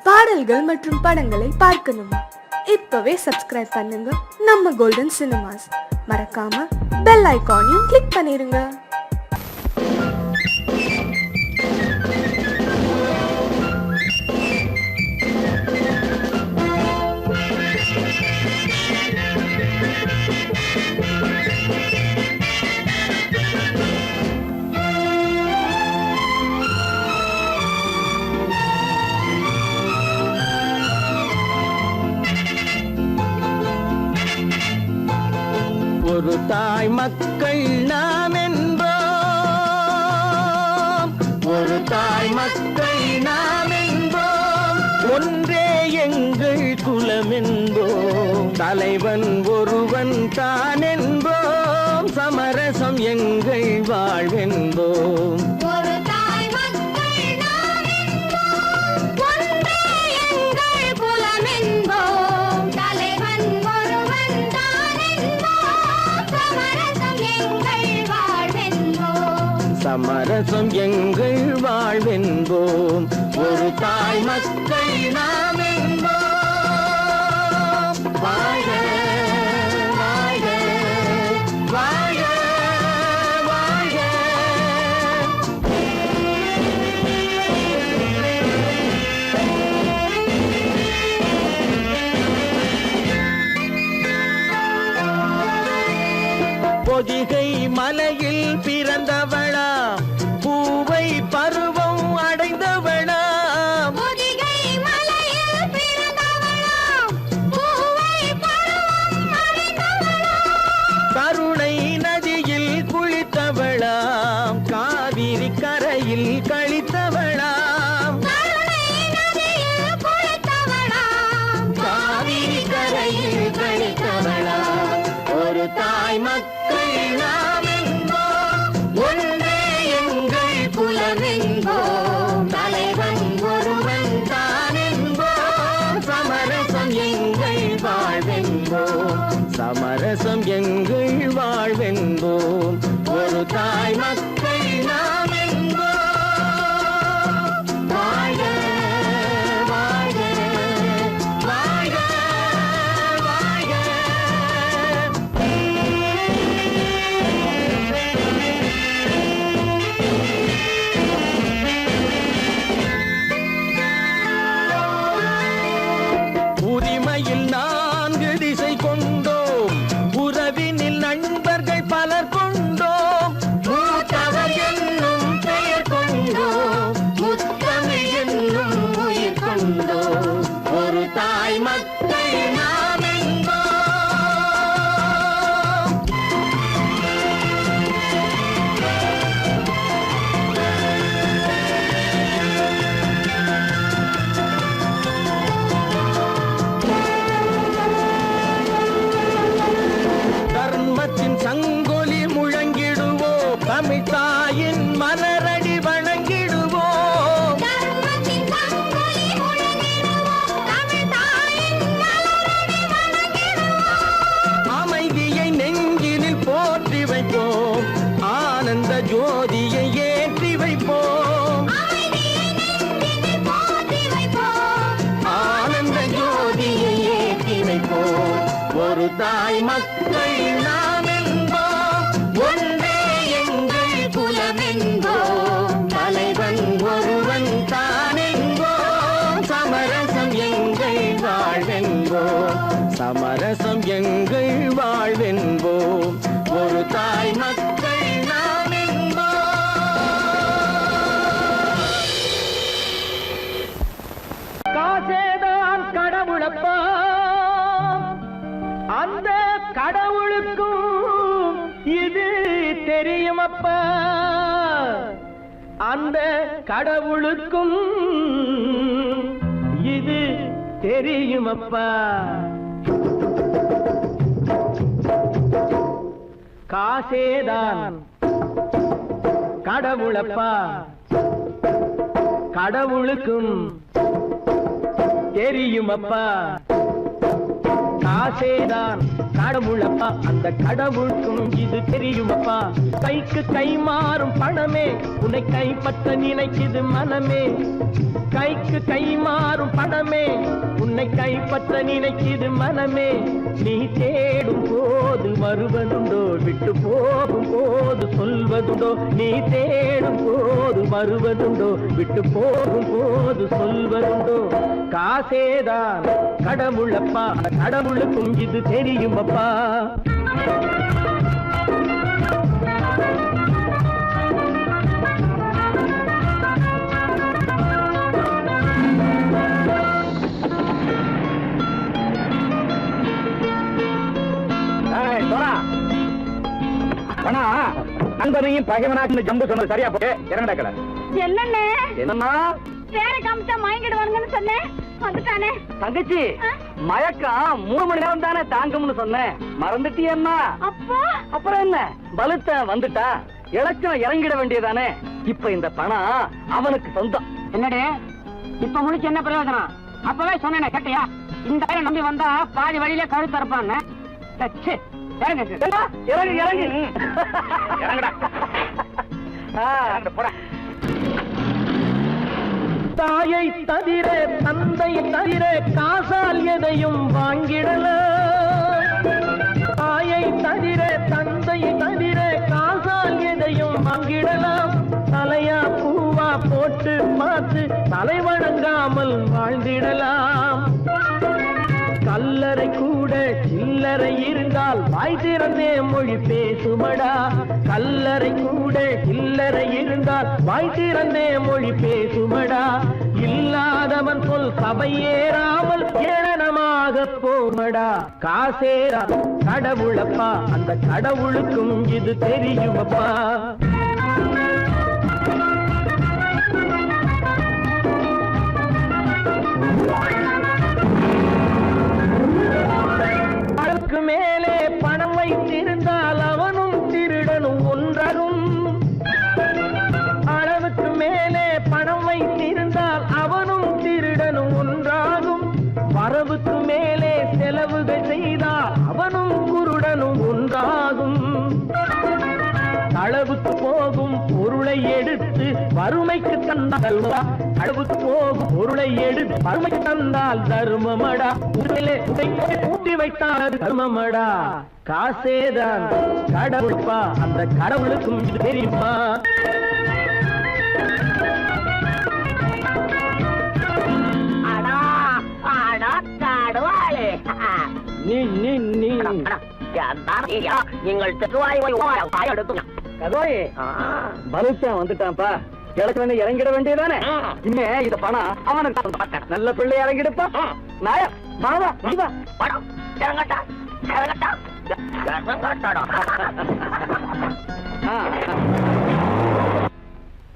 பாடல்கள் மற்றும் படங்களை பார்க்கணுமா? இப்பவே சப்ஸ்கிரைப் பண்ணுங்க நம்ம கோல்டன் சினிமாஸ். மறக்காம பெல் ஐகானையும் கிளிக் பண்ணிருங்க. ஒரு தாய் மக்கள் நாம் என்போம், ஒரு தாய் மக்கள் நாம் என்போம், ஒன்றே எங்கள் குலம் என்போம், தலைவன் ஒருவன் தான் என்போம், சமரசம் எங்கள் வாழ்வென்போம். சமரசம் எங்கள் வாழ்வென்போம், ஒரு தாய் மக்கள் நாம் என்போம். வாழ்க வாழ்க வாழ்க வாழ்க. பொதிகை மலையில் பிறந்தவளா, பூவை பருவம் அடைந்தவளா, பொதிகை மலையில் பிறந்தவளா, பூவை பருவம் அடைந்தவளா, கருணை நதியில் குளித்தவளா, காவிரி கரையில் கழித்தவளா, கருணை நதியில் குளித்தவளா, காவிரி கரையில் கழித்தவளா, ஒரு தாய் மக்கள் நாம் என்போம், ஒன்றே எங்கள் குலம் என்போம், தலைவன் ஒருவன் தான் என்போம், சமரசம் எங்கள் வாழ்வென்போம், சமரசம் எங்கள் வாழ்வென்போம், ஒரு தாய் மக்கள் நாம் என்போம். வாழ்க வாழ்க வாழ்க வாழ்க. உரிமையில் 4 திசை கொண்டோம், உறவினில் நண்பர்கள் பலர் கொண்டோம், மூத்தவர் என்னும் பெயர் கொண்டோம், முத்தமிழ் என்னும் உயிர் கொண்டோம், ஒரு தாய் மக்கள் நாம் என்போம். தர்மத்தின் சங்கொலி முழங்கிடுவோம், தமிழ் தாயின் மலரடி வணங்கிடுவோம், தர்மத்தின் சங்கொலி முழங்கிடுவோம், தமிழ் தாயின் மலரடி வணங்கிடுவோம், அமைதியை நெஞ்சினில் போற்றி வைப்போம், ஆனந்த ஜோதியை ஏற்றி வைப்போம், அமைதியை நெஞ்சினில் போற்றி வைப்போம், ஆனந்த ஜோதியை ஏற்றி வைப்போம், ஒரு தாய் மக்கள் நாம் என்போம், ஒன்றே எங்கள் குலம் என்போம், தலைவன் ஒருவன் தான் என்போம், சமரசம் எங்கள் வாழ்வென்போம், சமரசம் எங்கள் வாழ்வென்போம், ஒரு தாய் மக்கள் நாம் என்போம். காசேதான் கடவுளப்பா, அந்த கடவுளுக்கும் இது தெரியுமப்பா, அந்த கடவுளுக்கும் இது தெரியுமப்பா. காசேதான் கடவுளப்பா, கடவுளுக்கும் தெரியுமப்பா, காசேதான் கடவுளப்பா அந்த கடவுளுக்கும் இது தெரியுமப்பா கைக்கு கை மாறும் பணமே உன்னை கைப்பற்ற நினைக்குது மனமே கைக்கு கை மாறும் பணமே உன்னை கைப்பற்ற நினைக்குது மனமே நீ தேடும் போது வருவதுண்டோ விட்டு போகும் போது சொல்வதுண்டோ நீ தேடும் போது வருவதுண்டோ விட்டு போகும் போது சொல்வதுண்டோ காசேதான் கடவுளப்பா கடவுளுக்கும் இது தெரியுமப்பா நண்பனையும் பகைவனாக்கு ஜம்பு சொன்னது சரியா போட்டு இறங்கடக்கல என்னண்ணே என்னன்னா வேற காமிச்சா மயங்கிடுவானுங்கன்னு சொன்னேன் வந்துட்டானே தங்கச்சி மயக்கம் 3 மணி நேரம் தானே தாங்கும்னு சொன்னேன் மறந்துட்டியம்மா அப்போ அப்புறம் என்ன பலுத்த வந்துட்டா இலச்சம் இறங்கிட வேண்டியதானே இப்ப இந்த பணம் அவனுக்கு சொந்தம் என்னடே இப்ப முடிச்சு என்ன பிரயோஜனம் அப்பவே சொன்னேனே கேட்டியா இந்த பையனை நம்பி வந்தா பாதி வழியில கழுத்து அறுப்பான்னு இறங்கு இறங்கு இறங்கு இறங்குடா போடா தாயை தவிர தந்தை தவிர காசால் எதையும் வாங்கிடலாம் தாயை தவிர தந்தை தவிர காசால் எதையும் வாங்கிடலாம் தலையா பூவா போட்டு பார்த்து தலை வணங்காமல் வாழ்ந்திடலாம் கல்லறை கூட சில்லறை இருந்தால் வாய் திறந்தே மொழி பேசுமடா கல்லறை கூட சில்லறை இருந்தால் வாய் திறந்தே மொழி பேசுமடா இல்லாதவன் சொல் சபையேறாமல் ஏளனமாக போமடா காசேரா கடவுளப்பா அந்த கடவுளுக்கும் இது தெரியுமப்பா அளவுக்கு மேலே பணம் வைத்திருந்தால் அவனும் திருடனும் ஒன்றாகும் அளவுக்கு மேலே பணம் வைத்திருந்தால் அவனும் திருடனும் ஒன்றாகும் வரவுக்கு மேலே செலவுகள் செய்தால் அவனும் குருடனும் ஒன்றாகும் அளவுக்கு போகும் பொருளை எடுத்து வறுமைக்கு தந்தால் அளவுக்கு போகும் பொருளை எடுத்து வறுமைக்கு தந்தால் தர்மமடா ஊட்டி வைத்தால் தர்மமடா காசேதான் கடவுள்பா அந்த கடவுளுக்கும் இது தெரியுமா நீ நீ நீ நீங்கள் கதோயே பலுத்தான் வந்துட்டான்ப்பா கிழக்கு வந்து இறங்கிட வேண்டியதானே இனிமே இந்த பணம் அவனுக்கு நல்ல பிள்ளை இறங்கிடுப்பா நாயா மாவா வா படம் இறங்கட்டா இறங்கட்டா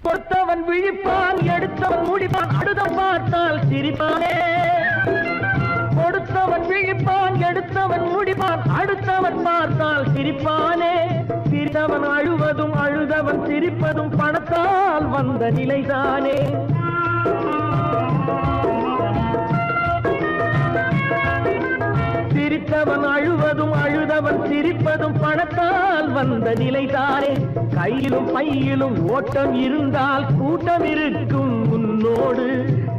கொடுத்தவன் விழிப்பான் எடுத்தவன் முடிப்பான் அடுத்தவன் பார்த்தால் சிரிப்பானே கொடுத்தவன் விழிப்பான் எடுத்தவன் முடிப்பான் அடுத்தவன் பார்த்தால் சிரிப்பானே சிரித்தவன் அழுவதும் அழுதவன் சிரிப்பதும் பணத்தால் வந்த நிலைதானே சிரித்தவன் அழுவதும் அழுதவன் சிரிப்பதும் பணத்தால் வந்த நிலைதானே கையிலும் பையிலும் ஓட்டம் இருந்தால் கூட்டம் இருக்கும் உன்னோடு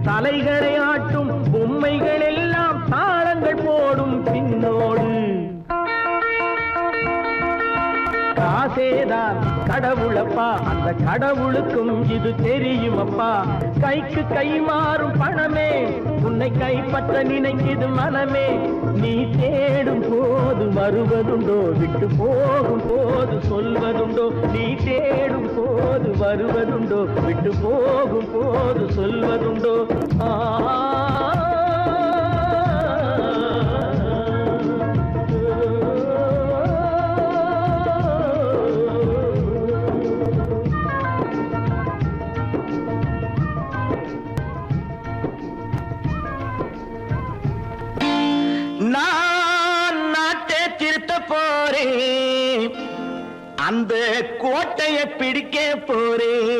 தலைகளை ஆட்டும் பொம்மைகள் எல்லாம் தாளங்கள் போடும் பின்னோடு காசேதான் கடவுளப்பா அந்த கடவுளுக்கும் இது தெரியுமப்பா கைக்கு கை மாறும் பணமே உன்னை கைப்பற்ற நினைக்குது மனமே நீ தேடும் போது வருவதுண்டோ விட்டு போகும் போது சொல்வதுண்டோ நீ தேடும் போது வருவதுண்டோ விட்டு போகும் போது சொல்வதுண்டோ நான் நாட்டை திருத்த போறேன் அந்த கோட்டையை பிடிக்க போறேன்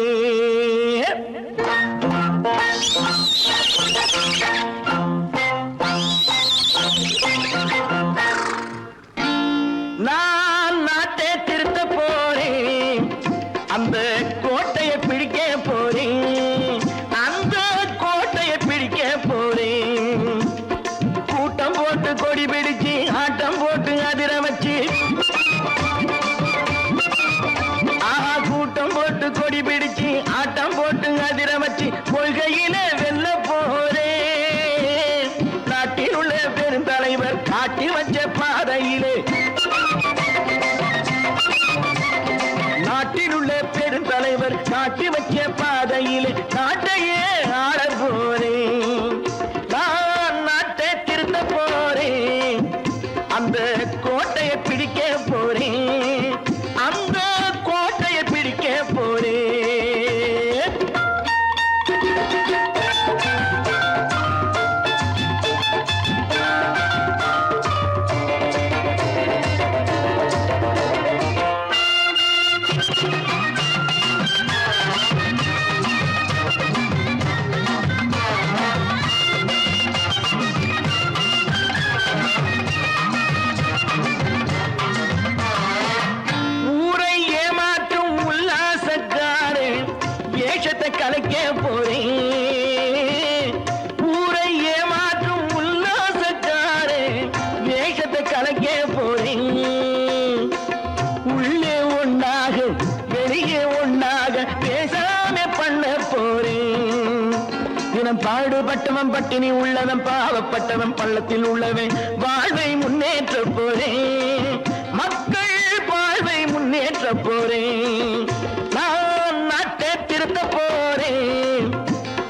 உள்ளவன் பாடுபட்டவன் பட்டினி உள்ளவன் பாவப்பட்டவன் பள்ளத்தில் உள்ளவன் வாழ்வை முன்னேற்ற போறேன் மக்கள் வாழ்வை முன்னேற்ற போறேன் நான் நாட்டை திருத்த போறேன்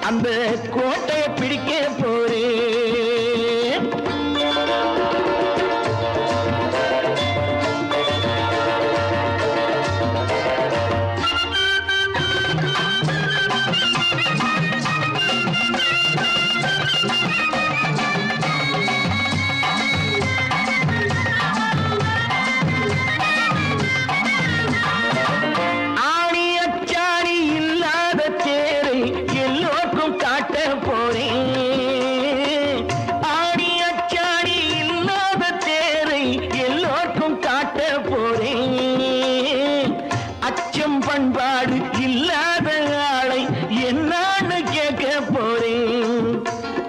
அந்த கோட்டையை பிடிக்க போறேன் பண்பாடு இல்லாத ஆளை என்னான்னு கேட்க போறேன்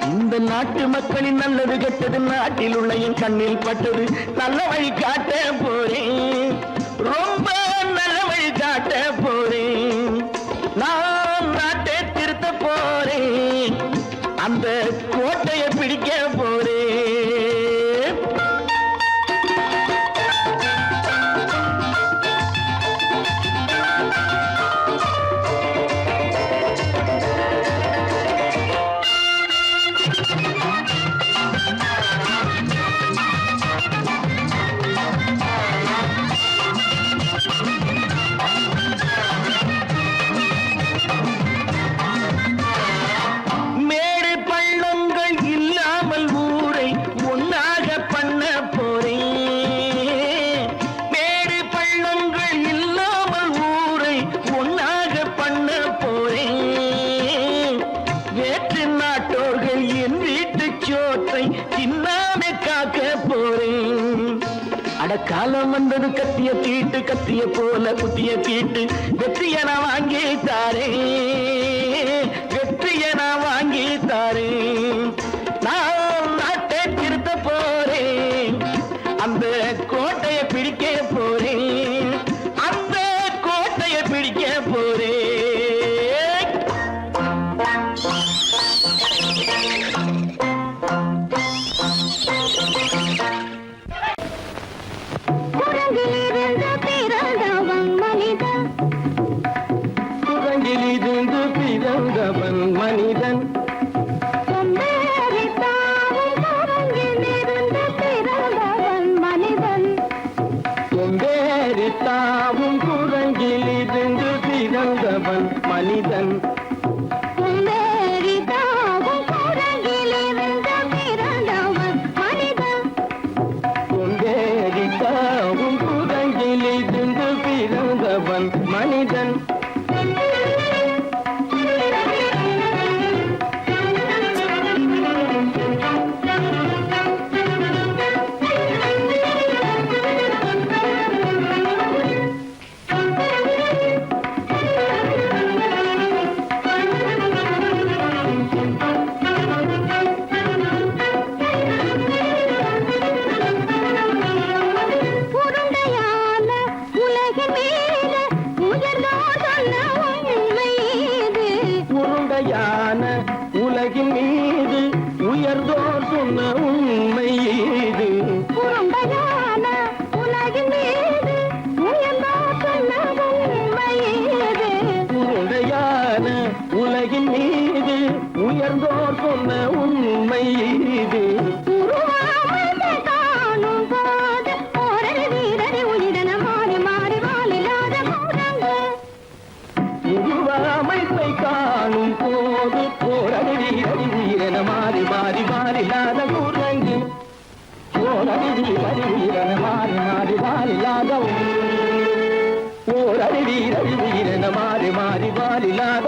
இந்த நாட்டு மக்களின் நல்லது கெட்டது நாட்டில் உள்ள என் கண்ணில் பட்டது நல்ல வழி காட்ட போறேன் ரொம்ப நல்ல வழி காட்ட போறேன் நான் நாட்டை திருத்த போறேன் அந்த கோட்டையை பிடிக்க போறேன் காலம் வந்தது கத்திய தீட்டு கத்திய போல குத்திய தீட்டு வெற்றிய நான் வாங்கி தாரே வெற்றிய நான் வாங்கி தாரே நான் நாட்டை திருத்த போறேன் அந்த கோட்டையை பிடிக்க போறேன் அந்த கோட்டையை பிடிக்க போறேன் மனிதன் கொம்பேரித்தாவும் குரங்கிலிருந்து பிறந்தவன் மனிதன் கொம்பேரித்தாவும் குரங்கிலிருந்து பிறந்தவன் மனிதன் உலகின் மீது உயர்ந்தோர் சொன்ன உண்மை இது உருண்டையான உலகின் மீது உயர்ந்தோர் சொன்ன உண்மை இது உருண்டையான உலகின் மீது உயர்ந்தோர் சொன்ன உண்மை இது காணும் போது ஒரு வீரரை உயிரின மாறி மாறி வாழில்லாத கூடங்கு உருவாமைப்பை காணும் போது போரடி வீரன மாறி மாறி மாறில்லாத குரங்கு போரடி வீரன மாறி மாறி மாறில்லாத போரடி வீரன மாறி மாறி மாறில்லாத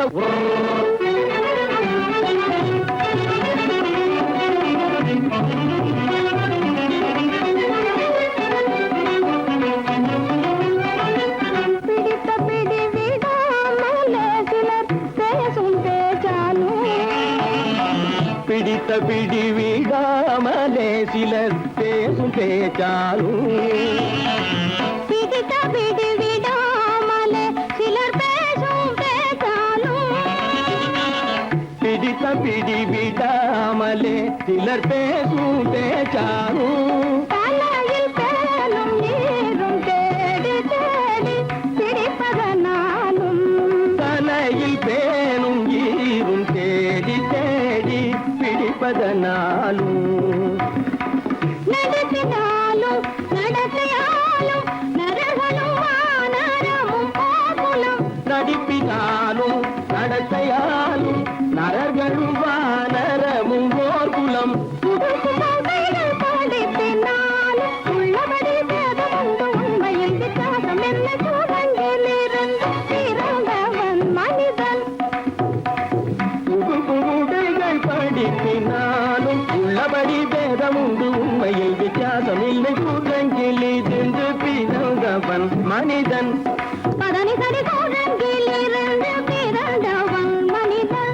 பிடித்த பிடி விடாமலே சிலர் பேசும் பேச்சாலும் பிடித்த பிடி விடாமலே சிலர் பேசும் பேச்சாலும் பிடித்த பிடிவிடாமலே சிலர் பேசும் பேச்சாரும் தலையில் பேலும் நீரும் தேடி தேடி பிடிப்பதனாலும் தலையில் பேனும் ஈரும் தேடி தேடி பிடிப்பதனாலும் நடத்தினாலும் நடத்தையாலும் நரகளும் வானரமும் கோகுலம் நடிப்பினாலும் நடத்தையாலும் நரர்களும் வானரமும் ஓர் குலம் புதுசுமைகள் படிப்பினாலும் உள்ளபடி வேதமுண்டு உண்மையில் வித்தியாசம் என்ன சூழங்கிலிருந்து பிறந்தவன் மனிதன் புதுகள் படிப்பினாலும் உள்ளபடி வேதமுண்டு உண்மையில் வித்தியாசம் இல்லை கூட்டங்கிலிருந்து பிறந்தவன் மனிதன் பதனி சரி சூழங்கிலிருந்து பிறந்தவன் மனிதன்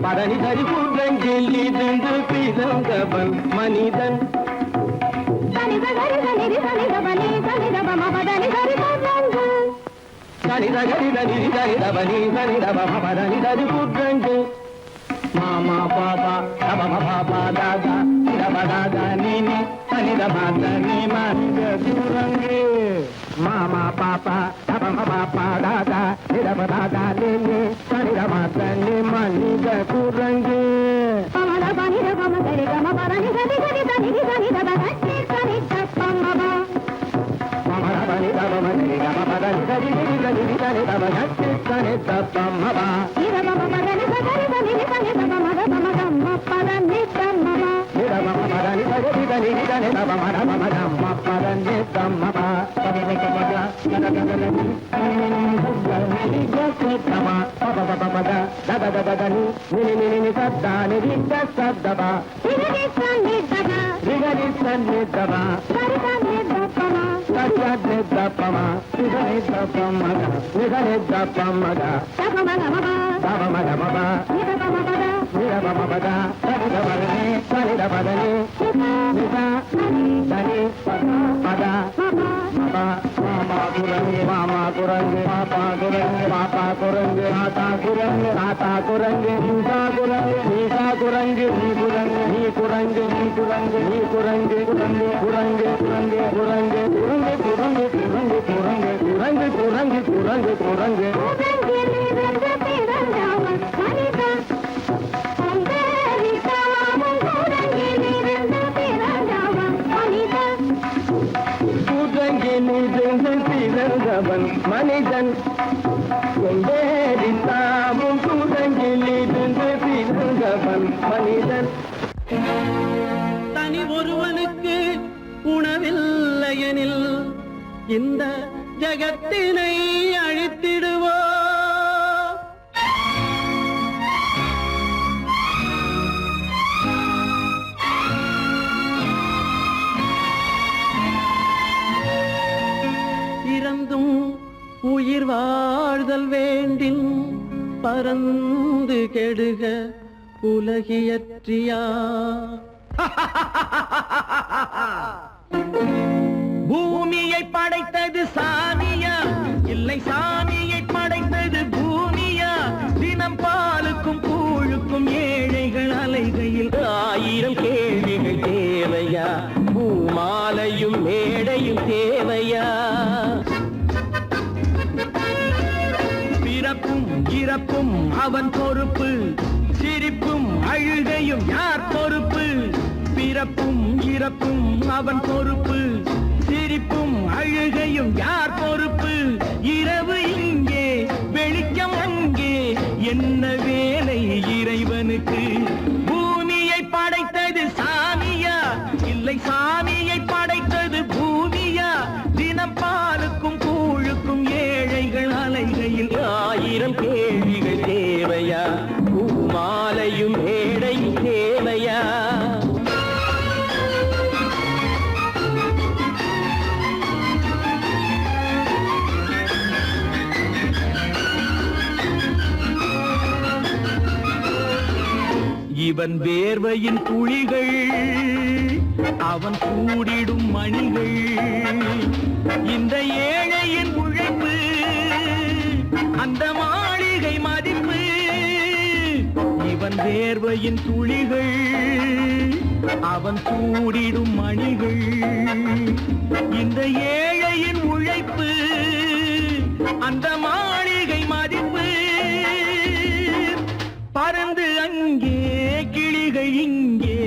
பதனி சரி கூட்டங்கிலிருந்து பிறந்தவன் மனிதன் சனித சரி சனிதி சனித பனி சனித பம பதனி சரி சூழங்கு சனித கரித நிதி சனித பனி சனித பம பதனி சரி கூட்டங்கு மாமா பாபா தப பாபா தாதா தப தாதா நீனி சனித மாத நீ மனித குரங்கு மாமா பாப்பா தப பாப்பா தாதா தப தாதா நீனி சனித மாத நீ மனித குரங்கு பமத பனித பம சரி கம பதனி சரி சரி சனிதி சனித பனி சனித பமப மமர பனி தப மனி தப பதனி சரி சரி சனித பனி சனித பமப இத பம பதனி சரி சனிதி சனித பமத பமதம் பதனி பமப பதனி சரி சரி சனித பமத பமதம் பதனி பமப பதனி பமத நதததனி தமா பப பபத ததததனி நினி நினி சத்தானி ரித சத்தப இதி சனிதப ரிகரி சன்னிதப சரி சனிதபம சத்யத்னி தப்பம நிதனி தப்பமக நிதனி தப்பமக தபமகமப தபமகமப இத பமபத நிரபமபத சனிதபதனி சனிதபதனி நித தனி பத மப மாமா குரங்கு மாமா குரங்கு பாப்பா குரங்கு பாப்பா குரங்கு ஆத்தா குரங்கு ஆத்தா குரங்கு நீசா குரங்கு நீசா குரங்கு நீ குரங்கு நீ குரங்கு நீ குரங்கு நீ குரங்கு குரங்கு குரங்கு குரங்கு குரங்கு குரங்கு குரங்கு குரங்கு குரங்கு குரங்கு குரங்கு குரங்கு சூழங்கிலிருந்து பிறந்தவன் மனிதன் சந்தேரித்தாமும் சூழங்கிலிருந்து பிறந்தவன் மனிதன் கூட்டங்கிலிருந்து பிறந்தவன் மனிதன் கொண்டேரித்தாமும் கூட்டங்கிலிருந்து பிறந்தவன் மனிதன் தனி ஒருவனுக்கு உணவில்லையெனில் இந்த ஜகத்தினை அழித்திடுவோ இறந்தும் உயிர் வாழ்தல் வேண்டின் பறந்து கெடுக உலகியற்றியா பூமியை படைத்தது சாமியா இல்லை சாமியை படைத்தது பூமியா தினம் பாலுக்கும் கூழுக்கும் ஏழைகள் அலைகையில் 1000 கேள்விகள் தேவையா பூமாலையும் மேடையும் தேவையா பிறப்பும் இறப்பும் அவன் பொறுப்பு சிரிப்பும் அழுகையும் யார் பொறுப்பு பிறப்பும் இறப்பும் அவன் பொறுப்பு சிரிப்பும் அழுகையும் யார் பொறுப்பு இரவு இங்கே வெளிச்சம் அங்கே என்ன வேலை இறைவனுக்கு பூமியை படைத்தது சாமியா இல்லை சாமியை படைத்தது பூமியா தினம் பாலுக்கும் கூழுக்கும் ஏழைகள் அலைகையில் 1000 கேள்விகள் தேவையா பூமாலையும் மேடையும் தேவையா இவன் வேர்வையின் துளிகள் அவன் கூடிடும் மணிகள் இந்த ஏழையின் உழைப்பு அந்த மாளிகை மதிப்பு இவன் அவன் வேர்வையின் துளிகள் அவன் சூடிடும் மணிகள் இந்த ஏழையின் உழைப்பு அந்த மாளிகை மதிப்பு பறந்து அங்கே கிளிகள் இங்கே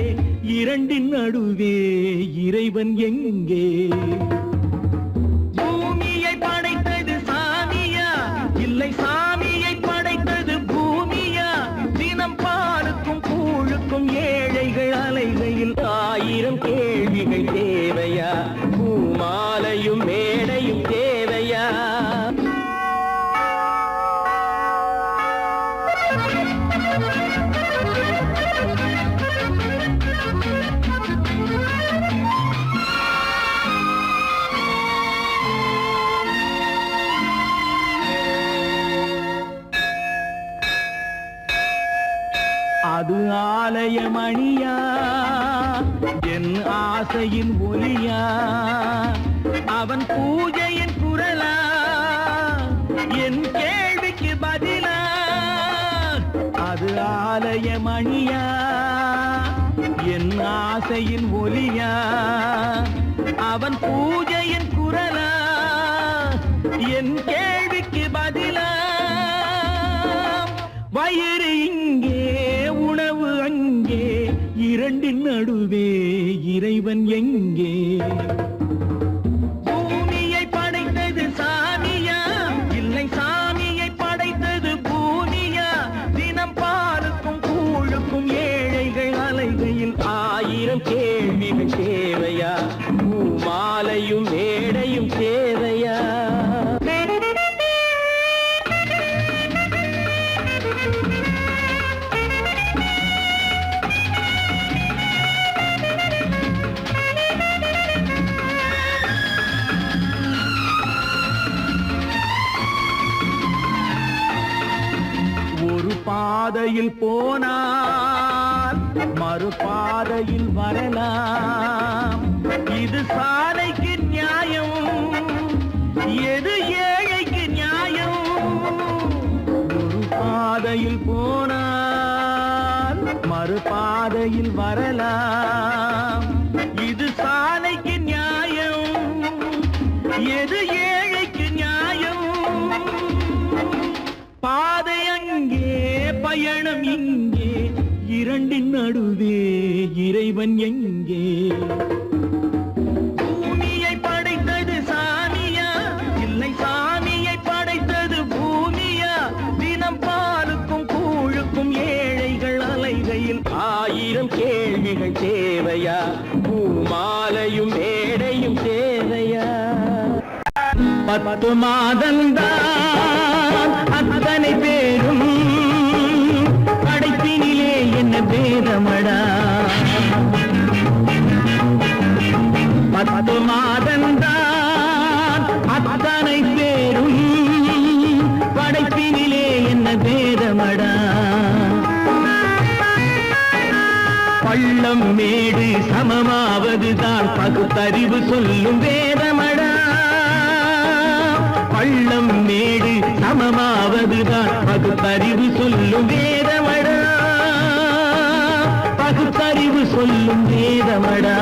இரண்டின் நடுவே இறைவன் எங்கே பூமியை படைத்தது சாமியா இல்லை சாமியை படைத்தது பூமியா தினம் பாலுக்கும் கூழுக்கும் ஏழைகள் அலைகையில் 1000 கேள்விகள் தேவையா பூமாலையும் மேடையும் தேவையா அது ஆலயமணியா என் ஆசையின் ஒலியா அவன் பூஜையின் குரலா என் கேள்விக்கு பதிலா அது ஆலயமணியா என் ஆசையின் ஒலியா அவன் பூஜையின் குரலா என் கேள்விக்கு பதிலா வயிறு இங்கே உணவு அங்கே இரண்டின் நடுவே இறைவன் எங்கே பூமியை படைத்தது சாமியா இல்லை சாமியை படைத்தது பூமியா தினம் பாலுக்கும் கூழுக்கும் ஏழைகள் அலைகையில் 1000 கேள்விகள் தேவையா பூமாலையும் மேடையும் தேவையா பாதையில் போனால் மறுபாதையில் வரலாம் இது சாலைக்கு நியாயம் எது ஏழைக்கு நியாயம் ஒரு பாதையில் போனால் மறுபாதையில் வரலாம் இது சாலைக்கு நியாயம் எது ஏழைக்கு நியாயம் பாதை அங்கே பயணம் இங்கே இரண்டின் நடுவே இறைவன் எங்கே பூமியை படைத்தது சாமியா இல்லை சாமியை படைத்தது பூமியா தினம் பாலுக்கும் கூழுக்கும் ஏழைகள் அலைகையில் 1000 கேள்விகள் தேவையா பூமாலையும் மேடையும் தேவையா 10 மாதந்தான் அத்தனை பேரும் படைப்பினிலே என்ன பேதமடா 10 மாதந்தான் அத்தனை பேரும் படைப்பினிலே என்ன பேதமடா பள்ளம் மேடு சமமாவதுதான் பகுத்தறிவு சொல்லும் வேதமடா பள்ளம் மேடு சமமாவதுதான் பகுத்தறிவு சொல்லும் வேதமடா பகுத்தறிவு சொல்லும் வேதமடா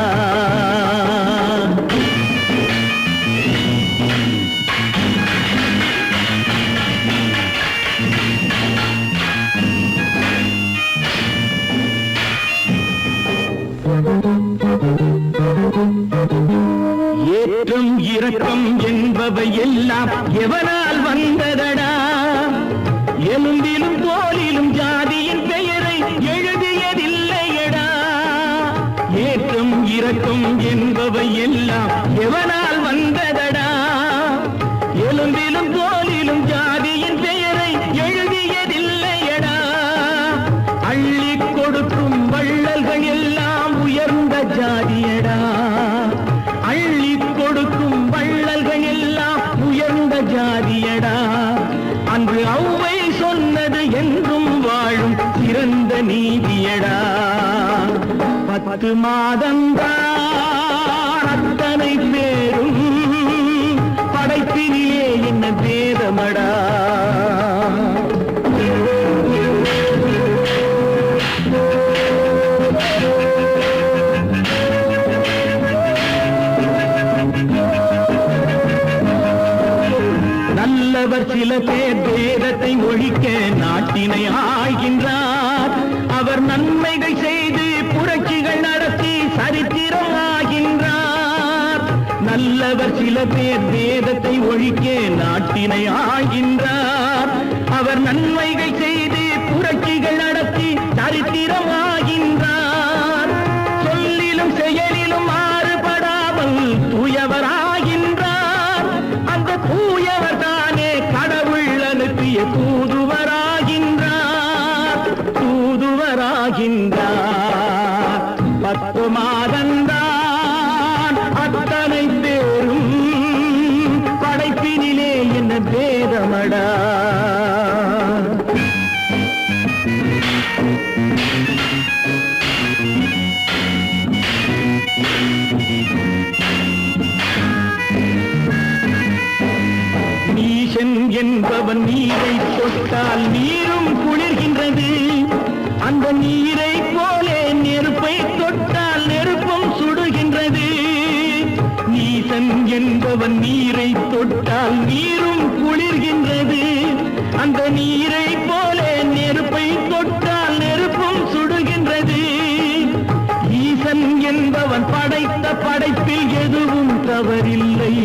ஏற்றம் இரக்கம் என்பவை எல்லாம் எவனால் வந்ததடா எலும்பிலும் தோலிலும் ஜாதியின் பெயரை எழுதியதில்லையடா ஏற்றம் இரக்கம் என்பவை எல்லாம் எவனால் வந்ததடா எலும்பிலும் தோலிலும் ஜாதியின் பெயரை எழுதியதில்லையடா அள்ளி கொடுக்கும் வள்ளல்கள் எல்லாம் உயர்ந்த ஜாதியடா அள்ளி கொடுக்கும் வள்ளல்கள் எல்லாம் உயர்ந்த ஜாதியடா அன்று ஔவை சொன்னது என்றும் வாழும் சிறந்த நீதியடா 10 மாதந்தான் அத்தனை பேரும் படைப்பினிலே என்ன பேதமடா சில பேர் வேதத்தை ஒழிக்க நாட்டினை ஆள்கின்றார். அவர் நன்மைகள் செய்து புரட்சிகள் நடத்தி சரித்திரம் ஆகின்றார். நல்லவர் சில பேர் வேதத்தை ஒழிக்க நாட்டினை ஆள்கின்றார். அவர் நன்மைகள் செய்து புரட்சிகள் நடத்தி சரித்திரம் ஆகின்றார். சொல்லிலும் செயலிலும் மாறுபடாமல் தூயவராகின்றார். அந்த தூயவர் தானே கடவுள் அனுப்பிய தூதுவராகின்றார். தூதுவராகின்றார். 10 மாதந்தான் அத்தனை பேரும் படைப்பினிலே என்ன பேதமடா. நீசன் என்பவன் நீரை தொட்டால் நீரும் குளிர்கின்றது. அந்த நீரை போலே நெருப்பை தொட்டால் நெருப்பும் சுடுகின்றது. நீசன் என்பவன் நீரை தொட்டால் நீரும் குளிர்கின்றது. அந்த நீரை போலே நெருப்பை தொட்டால் நெருப்பும் சுடுகின்றது. ஈசன் என்பவன் படைத்த படைப்பில் எதுவும் தவறில்லை.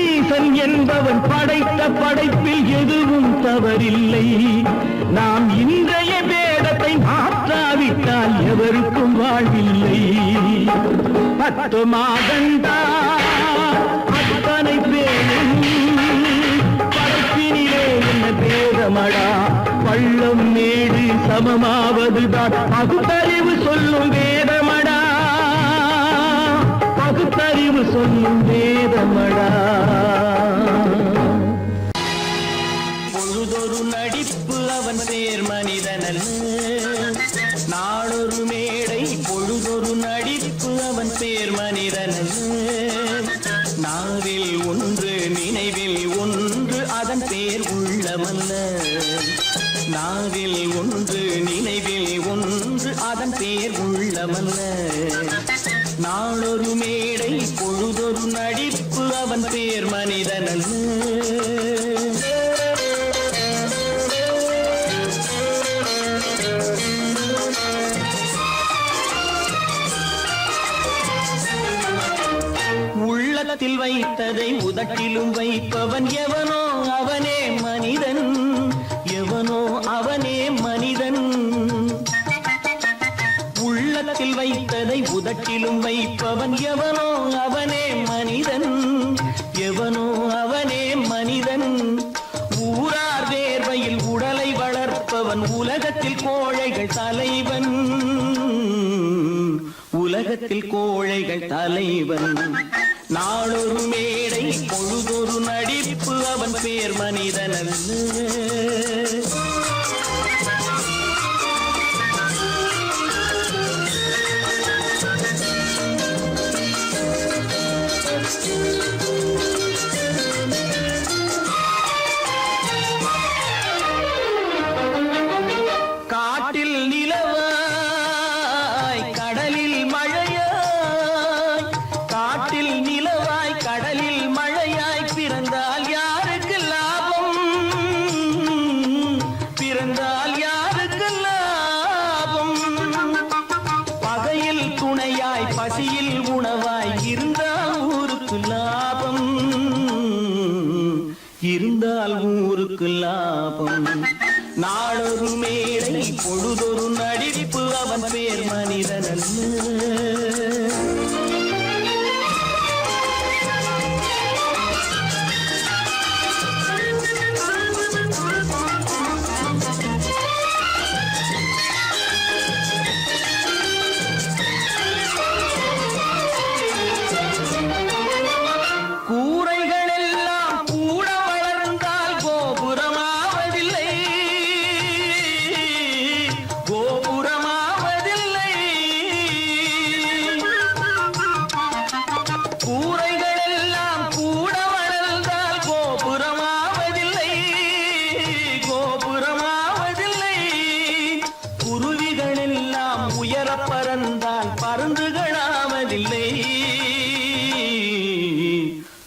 ஈசன் என்பவன் படைத்த படைப்பில் எதுவும் தவறில்லை. நாம் இன்றைய வேதத்தை மாற்றாவிட்டால் எவருக்கும் வாழ்வில்லை. 10 மாதந்தான் அத்தனை பேரும் படைப்பினிலே என்ன பேதமடா. பள்ளம் மேடு சமமாவதுதான் பகுத்தறிவு சொல்லும் வேதமடா. பகுத்தறிவு சொல்லும் வேதமடா. பொழுதொரு நடிப்பு அவன் பேர் மனிதனல்ல. நாளொரு மேடை பொழுதொரு நடிப்பு அவன் பேர் மனிதனல்ல. நாவில் ஒன்று நினைவில் ஒன்று அதன் பேர் உள்ளமல்ல. நாவில் ஒன்று நினைவில் ஒன்று அதன் பேர் உள்ளமல்ல. நாளொரு மேடை பொழுதொரு நடிப்பு அவன் பேர் மனிதனல்ல. உள்ளத்தில் வைத்ததை உதட்டிலும் வைப்பவன் எவனோ அவனே மனிதன். எவனோ அவனே மனிதன். உள்ளத்தில் வைத்ததை உதட்டிலும் வைப்பவன் எவனோ அவனே மனிதன். எவனோ அவனே மனிதன். ஊரார் வேர்வையில் உடலை வளர்ப்பவன் உலகத்தில் கோழைகள் தலைவன். உலகத்தில் கோழைகள் தலைவன். நாளொரு மேடை பொழுதொரு நடிப்பு அவன் பேர் மனிதனல்ல. காட்டில் நிலவாய் கடலில் மழையாய். காட்டில் நிலவாய் கடலில் மழையாய் பிறந்தால் யாருக்கு லாபம். பிறந்தால் யாருக்கு லாபம். பகையில் துணையாய் பசியில் உணவாய் இருந்தால் ஊருக்கு லாபம். இருந்தால் ஊருக்கு லாபம். நாளொரு மேடை பொழுதொரு நடிப்பு அவன் பேர் மனிதனல்ல.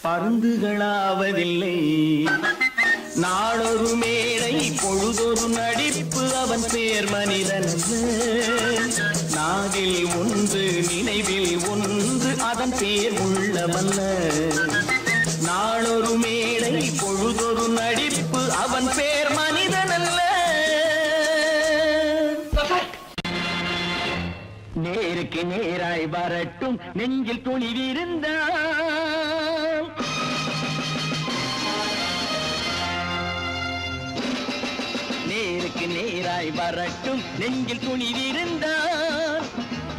பருந்துகளாவதில்லை. நாளொரு மேடை பொழுதொரு நடிப்பு அவன் பேர் மனிதன் நாவில் ஒன்று நினைவில் ஒன்று அதன் பேர் உள்ளவல்ல நாளொரு மேடை பொழுதொரு நடிப்பு அவன் பேர் மனிதனல்ல நேருக்கு நேராய் வரட்டும் நெஞ்சில் துணிவிருந்தான் நேருக்கு நேராய் வரட்டும் நெஞ்சில் துணிவிருந்தான்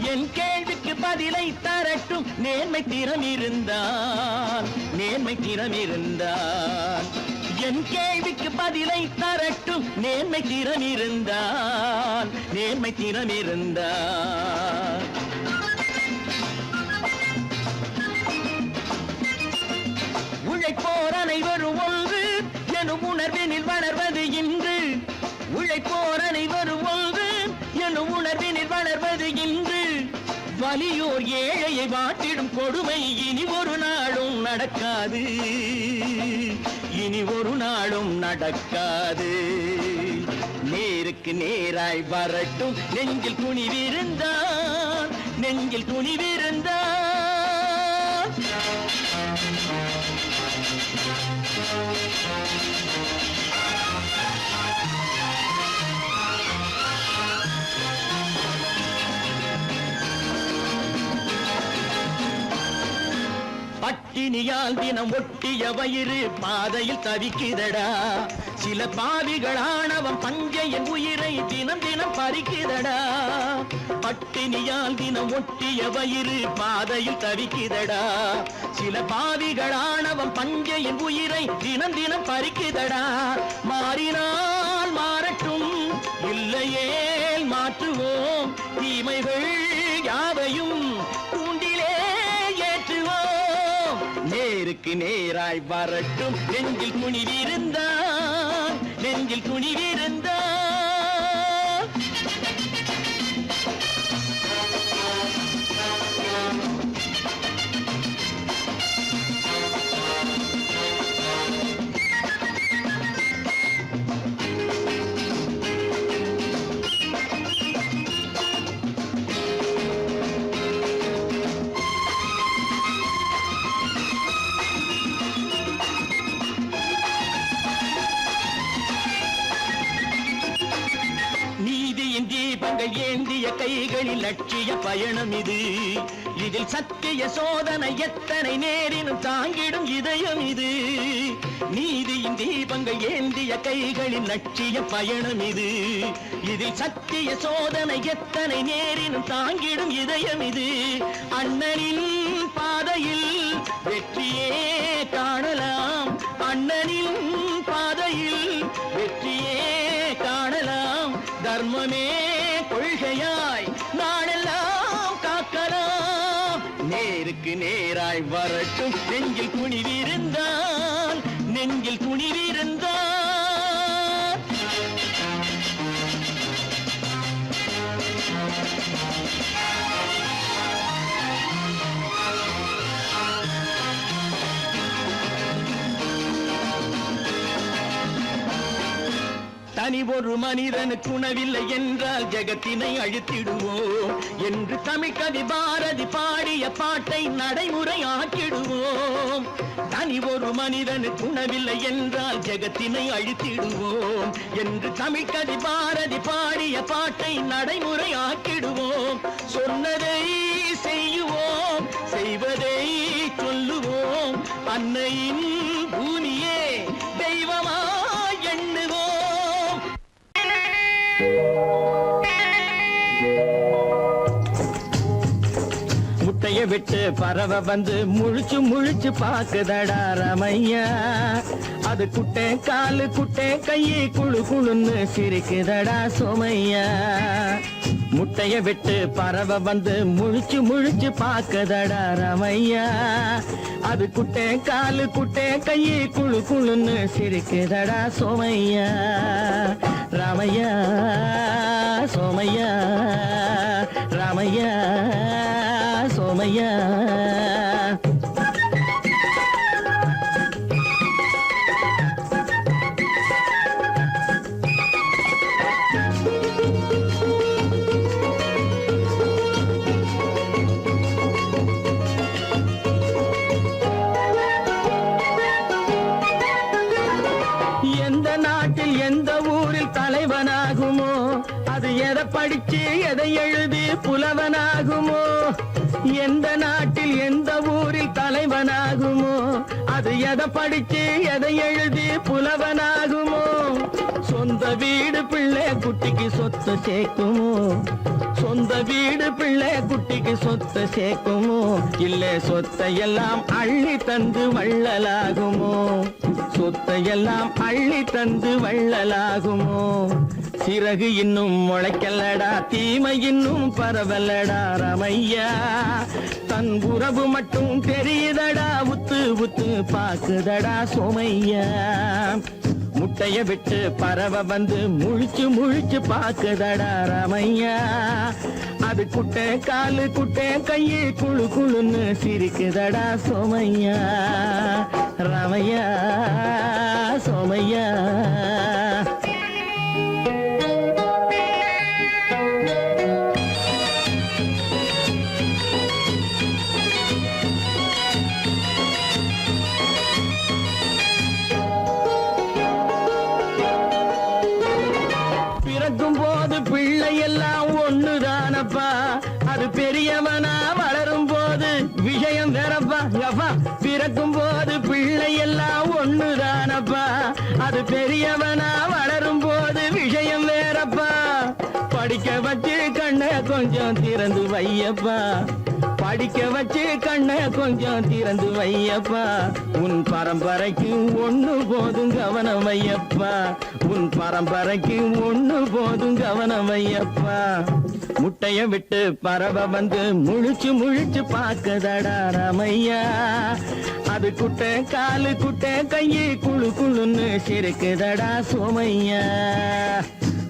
என் கேள்விக்கு பதிலை தரட்டும் நேர்மை திறம் இருந்தான் என் கேள்விக்கு பதிலை தரட்டும் நேர்மை திறம் இருந்தான் உழைப்போர் அனைவரும் ஒன்று எனும் உணர்வினில் வளர்வது இன்று உழைப்போர் அனைவரும் ஒன்று எனும் உணர்வினில் வளர்வது இன்று வலியோர் ஏழையை வாட்டிடும் கொடுமை இனி ஒரு நாளும் நடக்காது நேருக்கு நேராய் வரட்டும் நெஞ்சில் துணிவிருந்தான் பட்டினியால் தினம் ஒட்டிய வயிறு பாதையில் தவிக்குதடா சில பாவிகளானவன் பஞ்சையின் உயிரை தினம் தினம் பறிக்குதடா பட்டினியால் தினம் ஒட்டிய வயிறு பாதையில் தவிக்குதடா சில பாவிகளானவன் பஞ்சையின் உயிரை தினம் தினம் பறிக்குதடா மாறினால் மாறட்டும் இல்லையே மாற்றுவோம் தீமைகள் யாவையும் நேருக்கு நேராய் வரட்டும் நெஞ்சில் துணிவிருந்தான் தீபங்கள் ஏந்திய கைகளில் லட்சிய பயணம் இது இதில் சத்திய சோதனை எத்தனை நேரினும் தாங்கிடும் இதயம் இது நீதியின் தீபங்கள் ஏந்திய கைகளில் லட்சிய பயணம் இது இதில் சத்திய சோதனை எத்தனை நேரினும் தாங்கிடும் இதயம் இது அண்ணனின் பாதையில் வெற்றியே காணலாம் அண்ணனின் பாதையில் வெற்றியே காணலாம் தர்மமே கொள்கையாய் நாளெல்லாம் காக்கலாம் நேருக்கு நேராய் வரட்டும் நெஞ்சில் துணிவிருந்தான் தனி ஒரு மனிதனுக்கு உணவில்லை என்றால் ஜெகத்தினை அழித்திடுவோம் என்று தமிழ்கவி பாரதி பாடிய பாட்டை நடைமுறையாக்கிடுவோம் தனி ஒரு மனிதனுக்கு உணவில்லை என்றால் ஜெகத்தினை அழித்திடுவோம் என்று தமிழ்கவி பாரதி பாடிய பாட்டை நடைமுறையாக்கிடுவோம் சொன்னதை செய்யுவோம் செய்வதை சொல்லுவோம் அன்னையின் பூமியே தெய்வமா எண்ணுவோம் முட்டைய விட்டு பறவை வந்து முழிச்சு முழிச்சு பாக்குதடா ரமையா அது குட்டே காலு குட்டே கையை குழு குழுன்னு சிரிக்குதடா சோமையா முட்டைய விட்டு பறவை வந்து முழிச்சு முழிச்சு பாக்குதடா ரமையா அது குட்டே காலு குட்டே கையை குழு குழுன்னு சிரிக்குதடா சோமையா ராமையா சோமையா ராமையா சோமையா படிச்சு எதை எழுதி புலவனாகுமோ, எந்த நாட்டில் எந்த ஊரில் தலைவனாகுமோ, அது எதை படிச்சு எதை எழுதி புலவனாகுமோ, சொந்த வீடு பிள்ளை குட்டிக்கு சொத்து சேர்க்குமோ, சொந்த வீடு பிள்ளை குட்டிக்கு சொத்தை சேர்க்குமோ, இல்ல சொத்தை எல்லாம் அள்ளி தந்து வள்ளலாகுமோ, சொத்தை எல்லாம் அள்ளி தந்து வள்ளலாகுமோ. சிறகு இன்னும் முளைக்கல்லடா, தீமை இன்னும் பரவல்லடா ரமையா, தன் உறவு மட்டும் தெரியுதடா, உத்து உத்து பாக்குதடா சோமையா. முட்டைய விட்டு பறவை வந்து முழிச்சு முழிச்சு பாக்குதடா ரமையா, அது குட்டை காலு குட்டை கையை குழு குழுன்னு சிரிக்குதடா சோமையா, ரமையா சோமையா. பிறக்கும் போது பிள்ளை எல்லாம் ஒண்ணுதானப்பா, அது பெரியவனா வளரும் போது விஷயம் வேறப்பா. அப்பா பிறக்கும் போது பிள்ளை எல்லாம் ஒண்ணுதானப்பா, அது பெரியவனா வளரும் போது விஷயம் வேறப்பா. படிக்க வச்சு கண்ணை கொஞ்சம் திறந்து வையப்பா, படிக்க வச்சு கண்ணை கொஞ்சம் திறந்து வையப்பா. உன் பரம்பரைக்கு ஒண்ணு போதும் கவனம் வையப்பா, உன் பரம்பரைக்கு ஒண்ணு போதும் கவனம் வையப்பா. முட்டைய விட்டு பறவை வந்து முழிச்சு முழிச்சு பாக்குதடா ரமையா, அது குட்டை காலு குட்டை கையை குழு குழுன்னு சிரிக்குதடா சோமையா.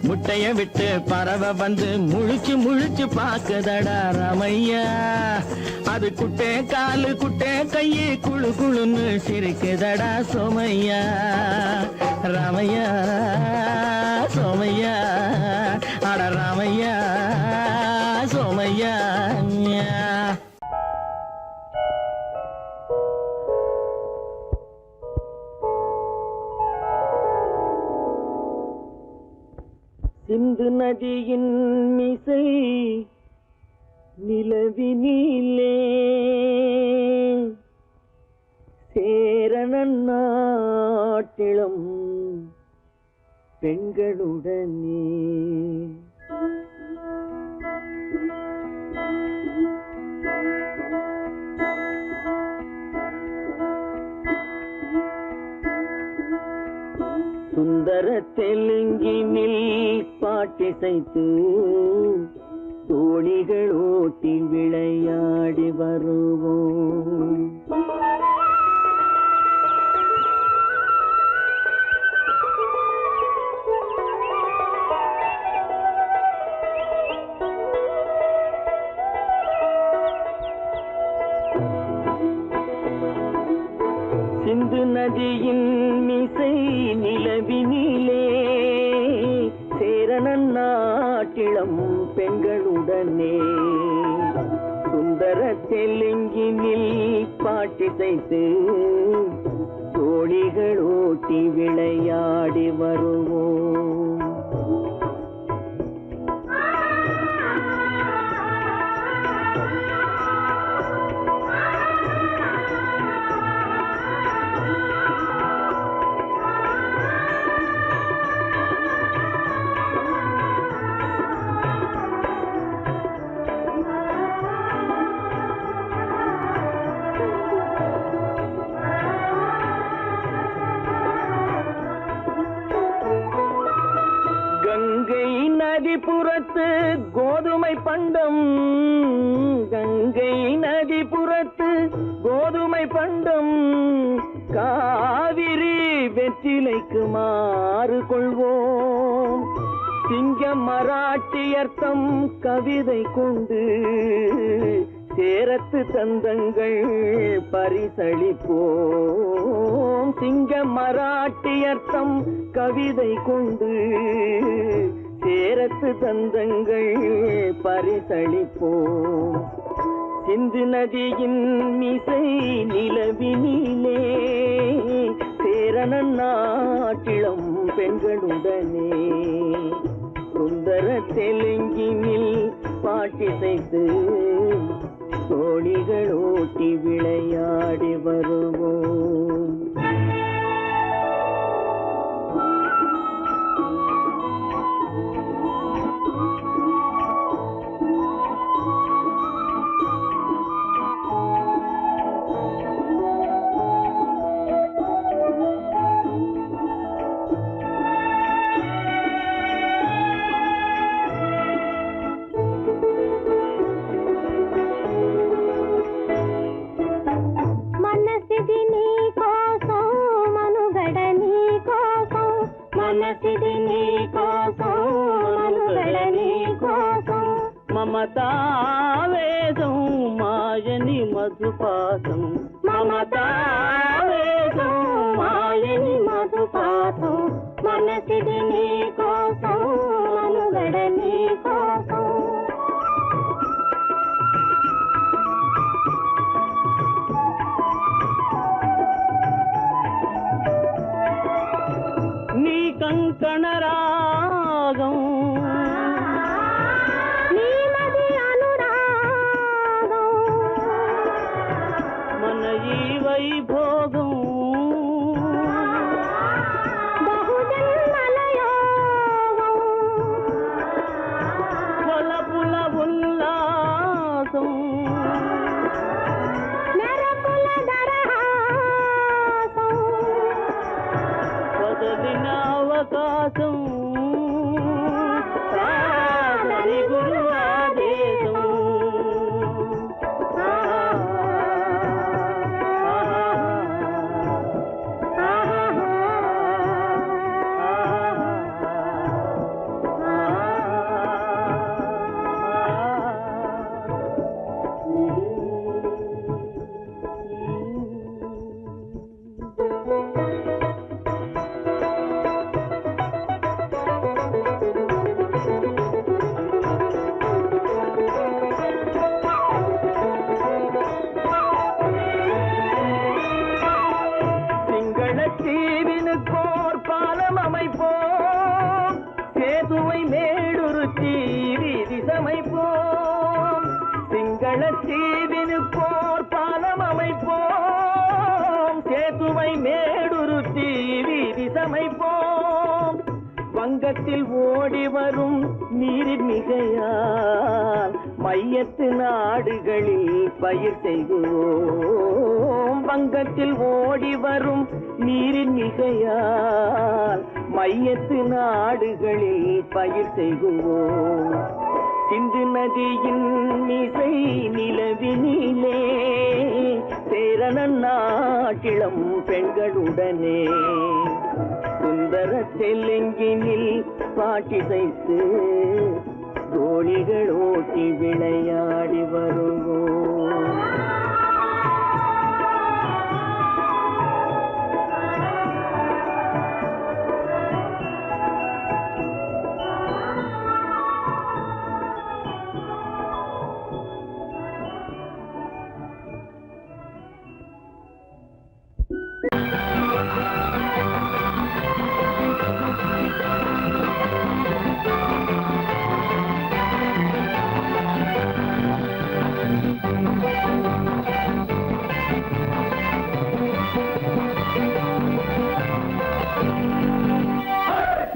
முட்டைய விட்டு பறவை வந்து முழிச்சு முழிச்சு பாக்குதடா ரமையா, அது குட்டை காலு குட்டை கையை குழு குழுன்னு சிரிக்குதடா சோமையா, ரமையா சோமையா, அட ரமையா சோமையா. சிந்து நதியின் மிசை நிலவினிலே சேரணன் நாட்டிளம் பெண்களுடனே சுந்தர தெலுங்கினில் பாட்டிசைத்து தோணிகள் ஓட்டி விளையாடி வருவோம். சிந்து நதியின் மிசை நிலவினிலே சேரணன் நாட்டிளம் பெண்களுடனே சுந்தர தெலுங்கினில் பாட்டிசைத்து தோணிகள் ஓட்டி விளையாடி வருவோம். கங்கை நதிபுறத்து கோதுமை பண்டம், கங்கை நதிபுறத்து கோதுமை பண்டம், காவிரி வெற்றிலைக்கு மாறு கொள்வோம். சிங்க மராட்டியர்த்தம் கவிதை கொண்டு சேரத்து தந்தங்கள் பரிசளிப்போம். சிங்க மராட்டியர்த்தம் கவிதை கொண்டு சேரத்து தந்தங்கள் பரிசளிப்போம். சிந்து நதியின் மிசை நிலவினிலே சேரணன் நாட்டிளம் பெண்களுடனே சுந்தர சுந்தர தெலுங்கினில் பாட்டிசைத்து தோழிகள் ஓட்டி விளையாடி வருவோம். మమతావేదం మాయని మధుపాతం మమతావేదం మాయని మధుపాతం మనసిది నీ కోసం మనుగడ నీ కోసం నీ కంకణ రాగం వైభోగం బహుజన్మలయోగం కొలపుల ఉల్లాసం మెరపుల దరహాసం వదలిన అవకాశం సాధని గురు ఆదేశం தீவினுக்கோர் பாலம் அமைப்போம் சேதுவை மேடுருத்தி வீதி சமைப்போம் சிங்கள தீவினுக்கோர் பாலம் அமைப்போம் சேதுவை மேடுருத்தி வீதி சமைப்போம் வங்கத்தில் ஓடி வரும் நீரின் மிகையால் மையத்து நாடுகளில் பயிர் செய்வோம் வங்கத்தில் ஓடி வரும் நீரின் மிகையால் மையத்து நாடுகளில் பயிர் செய்வோம் சிந்து நதியின் மிசை நிலவினிலே சேரணன் நாட்டிளம் பெண்களுடனே சுந்தர தெலுங்கினில் பாட்டிசைத்து தோழிகள் ஓட்டி விளையாடி வருவோம்.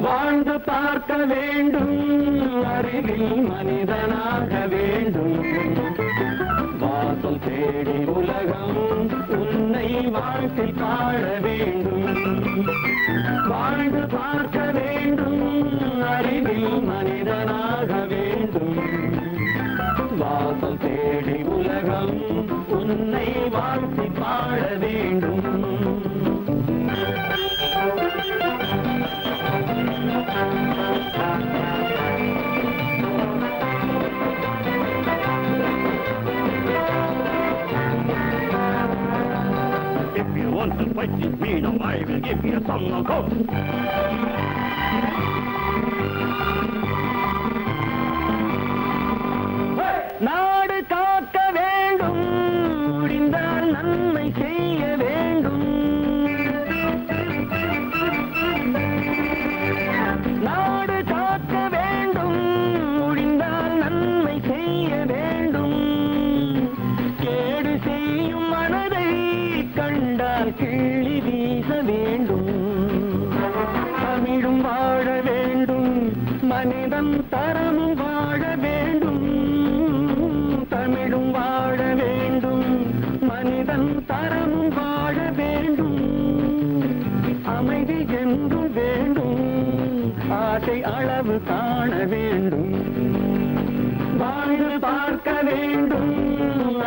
வாழ்ந்து பார்க்க வேண்டும் அறிவில் மனிதனாக வேண்டும் வாசல் தேடி உலகம் உன்னை வாழ்த்தி பாட வேண்டும் வாழ்ந்து பார்க்க வேண்டும் அறிவில் மனிதனாக வேண்டும் வாசல் தேடி உலகம் உன்னை வாழ்த்தி பாட வேண்டும் If you want to fight with me, now I will give you a song of hope. நாடு காக்க வேண்டும் முடிந்தால் நன்மை செய்ய வேண்டும் நாடு காக்க வேண்டும் காண வேண்டும், வாழ்ந்து பார்க்க வேண்டும்,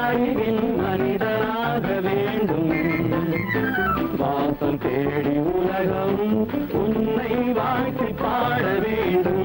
அறிவின் மனிதனாக வேண்டும். வாசம் தேடி உலகம் உன்னை வாழ்த்தி பாட வேண்டும்.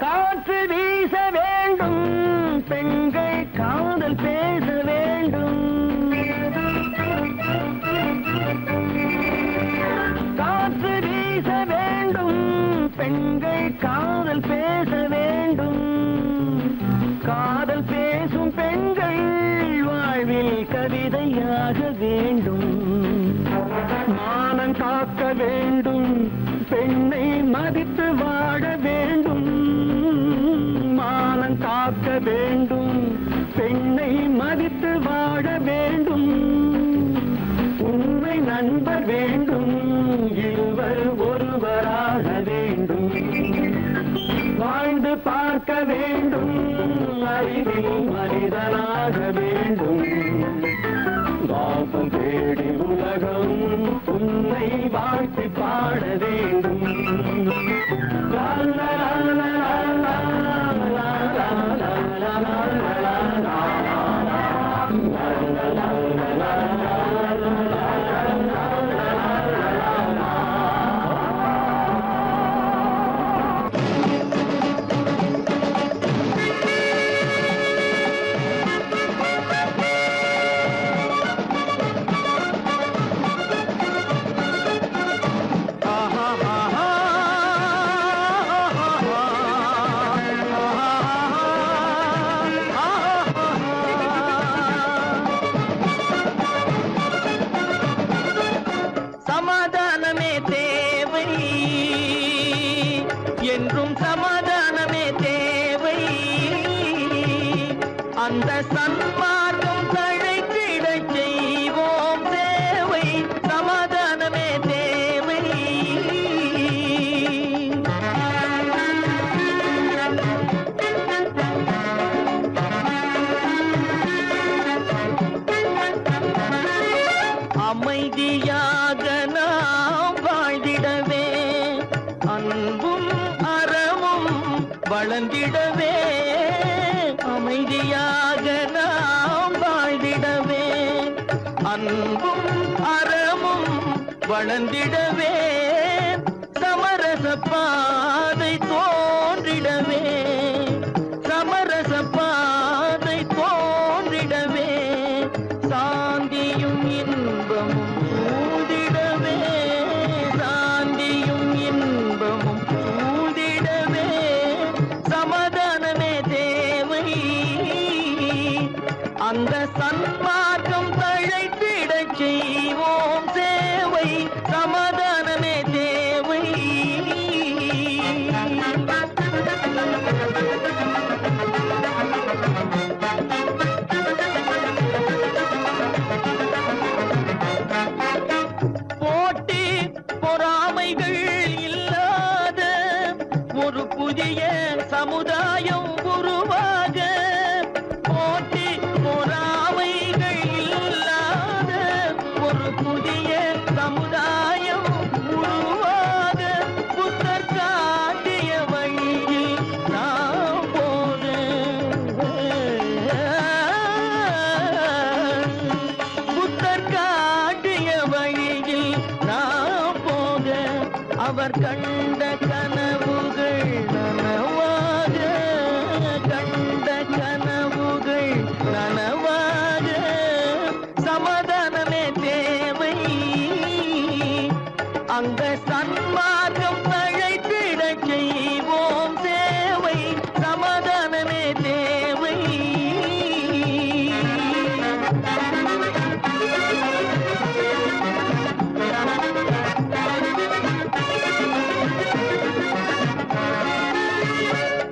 காற்று வீச வேண்டும், பெண்கள் காதல் பேச வேண்டும். காற்று வீச வேண்டும், பெண்கள் காதல் பேச வேண்டும். காதல் பேசும் பெண்கள் வாழ்வில் கவிதையாக வேண்டும். மானம் காக்க வேண்டும், பெண்ணை மதித்து வாழ வேண்டும். மானம் காக்க வேண்டும், பெண்ணை மதித்து வாழ வேண்டும். உண்மை நண்பர் வேண்டும், இருவர் ஒருவராக வேண்டும். வாழ்ந்து பார்க்க வேண்டும், அறிவில் மனிதனாக வேண்டும். வாசம் தேடி உலகம் உன்னை வாழ்த்தி பாட வேண்டும். லா லா லா லா லா லா லா லா லா லா. சமாதானமே தேவை என்றும் சமாதானமே தேவை. அந்த சன்மார்க்கம் தழைத்திடச் செய்வோம் சேவை. சமாதானமே தேவை. அமைதியாக நாம் வாழ்ந்திடவே, அன்பும் அறமும் வளர்ந்திடவே. அமைதியாக நாம் வாழ்ந்திடவே, அன்பும் அறமும் வளர்ந்திடவே. சமரச பாதை தோன்றிடவே, சமரச பாதை தோன்றிடவே. சாந்தியும் இன்பமும் சூழ்ந்திடவே, சாந்தியும் இன்பமும் சூழ்ந்திடவே. சமாதானமே தேவை. அந்த சன்மார்க்கம் தழைத்திடச் செய்வோம் சேவை. சமாதானமே தேவை. போட்டி பொறாமைகள் இல்லாத ஒரு புதிய சமுதாயம் உருவாக. போட்டி பொறாமைகள் இல்லாத ஒரு புதிய சமுதாயம் உருவாக. புத்தர் காட்டிய வழியில் நாம் போக, புத்தர் காட்டிய வழியில் நாம் போக. அவர் கண்ட கனவுகள் நனவாக, கண்ட கனவுகள் நனவாக. சமாதானமே தேவை. அங்க சன்மார்க்கம் தழைத்திடச் செய்வோம் சேவை. சமாதானமே தேவை.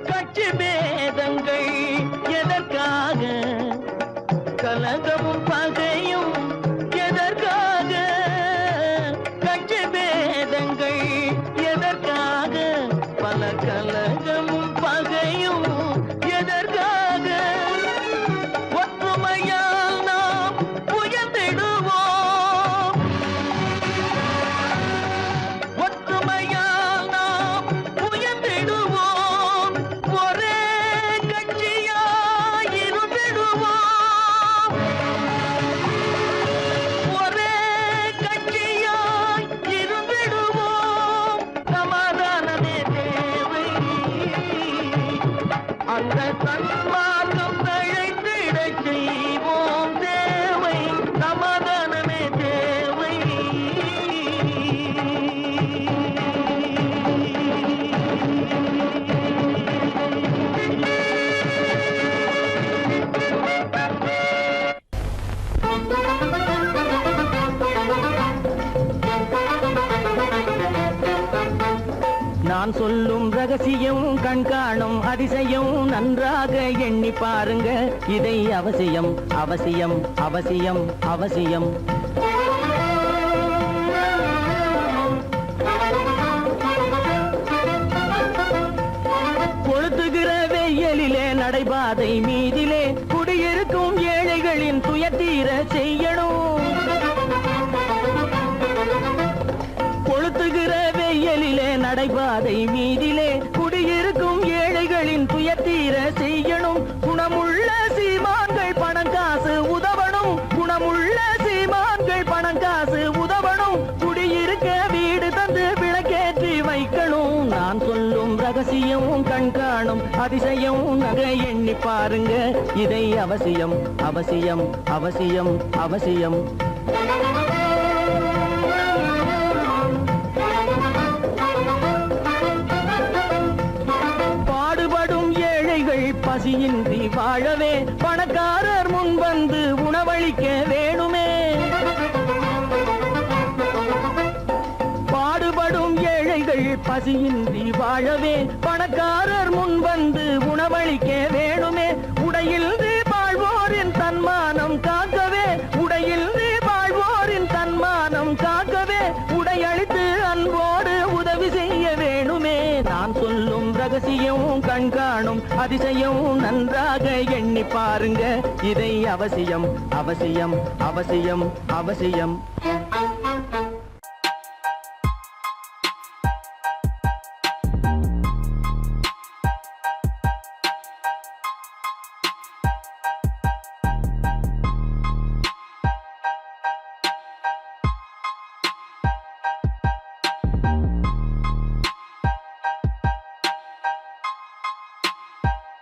கட்சி பேதங்கள் நான் சொல்லும் ரகசியம் கண்காணும் அதிசயம் நன்றாக எண்ணி பாருங்க இதை அவசியம் அவசியம் அவசியம் அவசியம் கொளுத்துகிற வெயிலிலே நடைபாதை மீதிலே குடியிருக்கும் ஏழைகளின் துயத்தீர செய்யணும் கொளுத்துகிற வெயிலிலே நடைபாதை மீதிலே குடியிருக்கும் ஏழைகளின் துயத்தீர செய்யணும் குணமுள்ள சீமான்கள் பணம் காசு உதவணும் குணமுள்ள சீமான்கள் பணம் காசு உதவணும் குடியிருக்க வீடு தந்து விளக்கேற்றி வைக்கணும் நான் சொல்லும் ரகசியம் கண்காணும் அதிசயம் நகை எண்ணி பாருங்க இதை அவசியம் அவசியம் அவசியம் அவசியம் பாடுபடும் ஏழைகள் பசியின்றி வாழவே பணக்காரர் முன் வந்து உணவளிக்க வேணுமே பாடுபடும் ஏழைகள் பசியின்றி வாழவே பணக்காரர் முன் வந்து உணவளிக்க வேணுமே உடையில் வாழ்வோரின் தன்மானம் காக்கவே உடையில் வாழ்வோரின் தன்மானம் காக்கவே உடையளித்து அன்போடு உதவி செய்ய வேணுமே நான் சொல்லும் ரகசியம் கண்காணும் அதிசயம் நன்றாக எண்ணி பாருங்க இதை அவசியம் அவசியம் அவசியம் அவசியம்